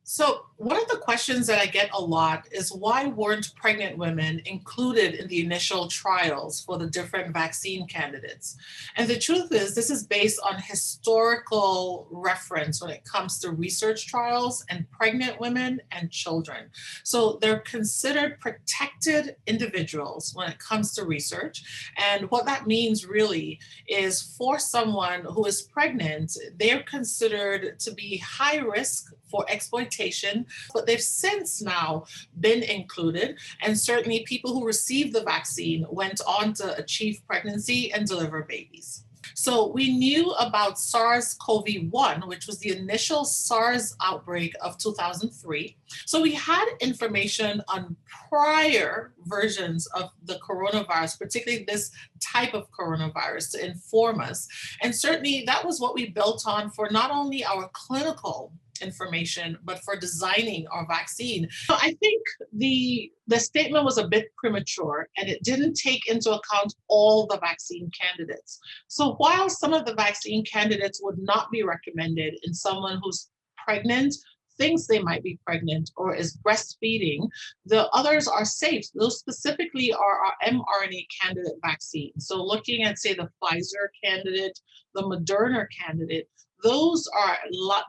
So, one of the questions that I get a lot is why weren't pregnant women included in the initial trials for the different vaccine candidates? And the truth is, this is based on historical reference when it comes to research trials and pregnant women and children. So, they're considered protected individuals when it comes to research. And what that means really is for someone who is pregnant, they're considered to be high risk for exploitation, but they've since now been included. And certainly people who received the vaccine went on to achieve pregnancy and deliver babies. So we knew about SARS-CoV-1, which was the initial SARS outbreak of 2003. So we had information on prior versions of the coronavirus, particularly this type of coronavirus, to inform us. And certainly that was what we built on for not only our clinical information, but for designing our vaccine. So I think the statement was a bit premature and it didn't take into account all the vaccine candidates. So while some of the vaccine candidates would not be recommended in someone who's pregnant, thinks they might be pregnant, or is breastfeeding, the others are safe. Those specifically are our mRNA candidate vaccines. So looking at, say, the Pfizer candidate, the Moderna candidate, those are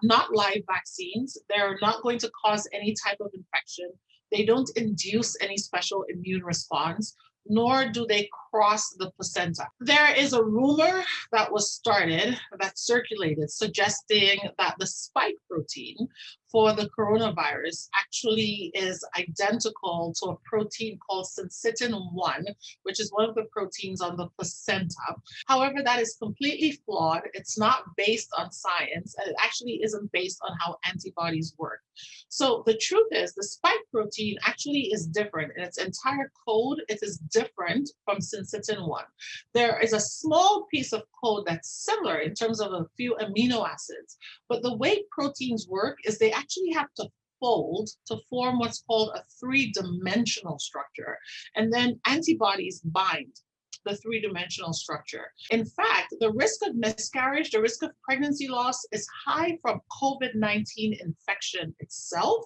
not live vaccines. They're not going to cause any type of infection. They don't induce any special immune response, nor do they cross the placenta. There is a rumor that was started, that circulated, suggesting that the spike protein for the coronavirus actually is identical to a protein called syncytin-1, which is one of the proteins on the placenta. However, that is completely flawed. It's not based on science, and it actually isn't based on how antibodies work. So the truth is the spike protein actually is different. In its entire code, it is different from syncytin-1. There is a small piece of code that's similar in terms of a few amino acids, but the way proteins work is they actually have to fold to form what's called a three-dimensional structure, and then antibodies bind the three-dimensional structure. In fact, the risk of miscarriage, the risk of pregnancy loss is high from COVID-19 infection itself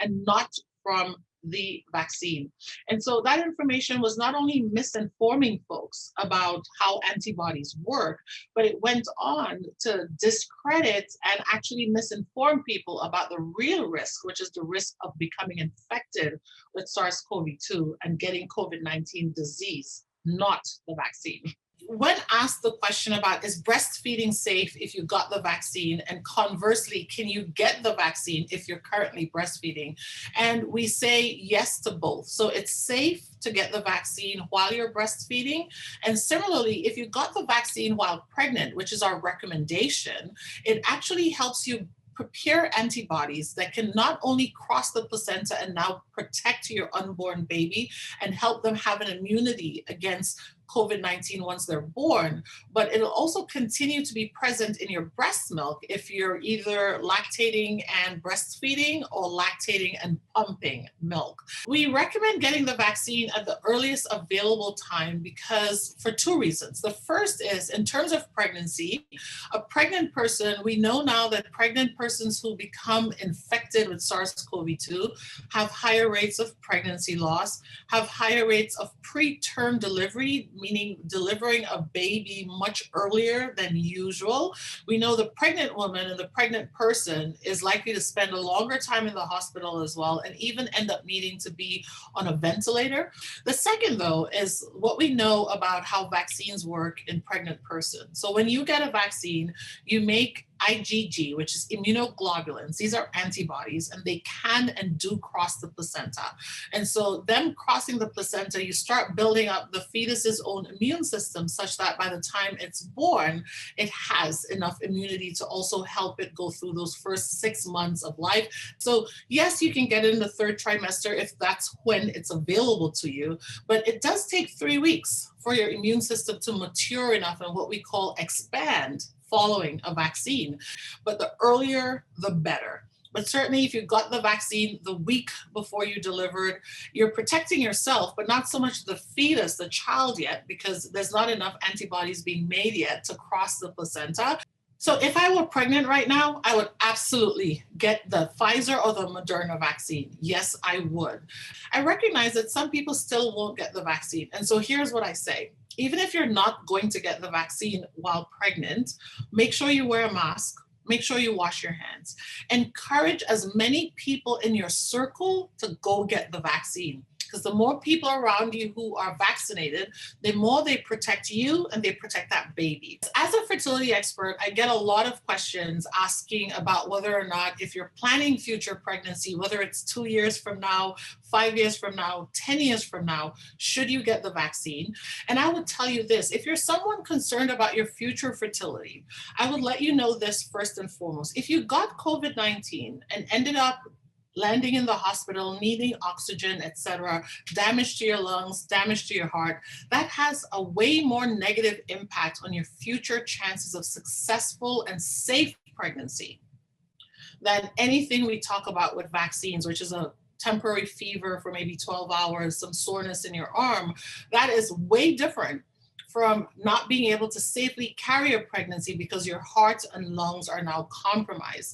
and not from the vaccine. And so that information was not only misinforming folks about how antibodies work, but it went on to discredit and actually misinform people about the real risk, which is the risk of becoming infected with SARS-CoV-2 and getting COVID-19 disease, not the vaccine. When asked the question about is breastfeeding safe if you got the vaccine, and conversely, can you get the vaccine if you're currently breastfeeding? And we say yes to both. So it's safe to get the vaccine while you're breastfeeding. And similarly, if you got the vaccine while pregnant, which is our recommendation, it actually helps you prepare antibodies that can not only cross the placenta and now protect your unborn baby and help them have an immunity against COVID-19 once they're born, but it'll also continue to be present in your breast milk if you're either lactating and breastfeeding or lactating and pumping milk. We recommend getting the vaccine at the earliest available time because for two reasons. The first is in terms of pregnancy, a pregnant person, we know now that pregnant persons who become infected with SARS-CoV-2 have higher rates of pregnancy loss, have higher rates of preterm delivery, meaning delivering a baby much earlier than usual. We know the pregnant woman and the pregnant person is likely to spend a longer time in the hospital as well, and even end up needing to be on a ventilator. The second, though, is what we know about how vaccines work in pregnant persons. So when you get a vaccine, you make IgG, which is immunoglobulins. These are antibodies, and they can and do cross the placenta. And so them crossing the placenta, you start building up the fetus's own immune system such that by the time it's born, it has enough immunity to also help it go through those first 6 months of life. So yes, you can get it in the third trimester if that's when it's available to you, but it does take 3 weeks for your immune system to mature enough and what we call expand following a vaccine. But the earlier, the better. But certainly if you got the vaccine the week before you delivered, you're protecting yourself, but not so much the fetus, the child yet, because there's not enough antibodies being made yet to cross the placenta. So if I were pregnant right now, I would absolutely get the Pfizer or the Moderna vaccine. Yes, I would. I recognize that some people still won't get the vaccine. And so here's what I say. Even if you're not going to get the vaccine while pregnant, make sure you wear a mask. Make sure you wash your hands. Encourage as many people in your circle to go get the vaccine. Because the more people around you who are vaccinated, the more they protect you and they protect that baby. As a fertility expert, I get a lot of questions asking about whether or not, if you're planning future pregnancy, whether it's 2 years from now, 5 years from now, 10 years from now, should you get the vaccine? And I would tell you this, if you're someone concerned about your future fertility, I would let you know this first and foremost. If you got COVID-19 and ended up landing in the hospital, needing oxygen, etc., damage to your lungs, damage to your heart, that has a way more negative impact on your future chances of successful and safe pregnancy than anything we talk about with vaccines, which is a temporary fever for maybe 12 hours, some soreness in your arm. That is way different from not being able to safely carry a pregnancy because your heart and lungs are now compromised.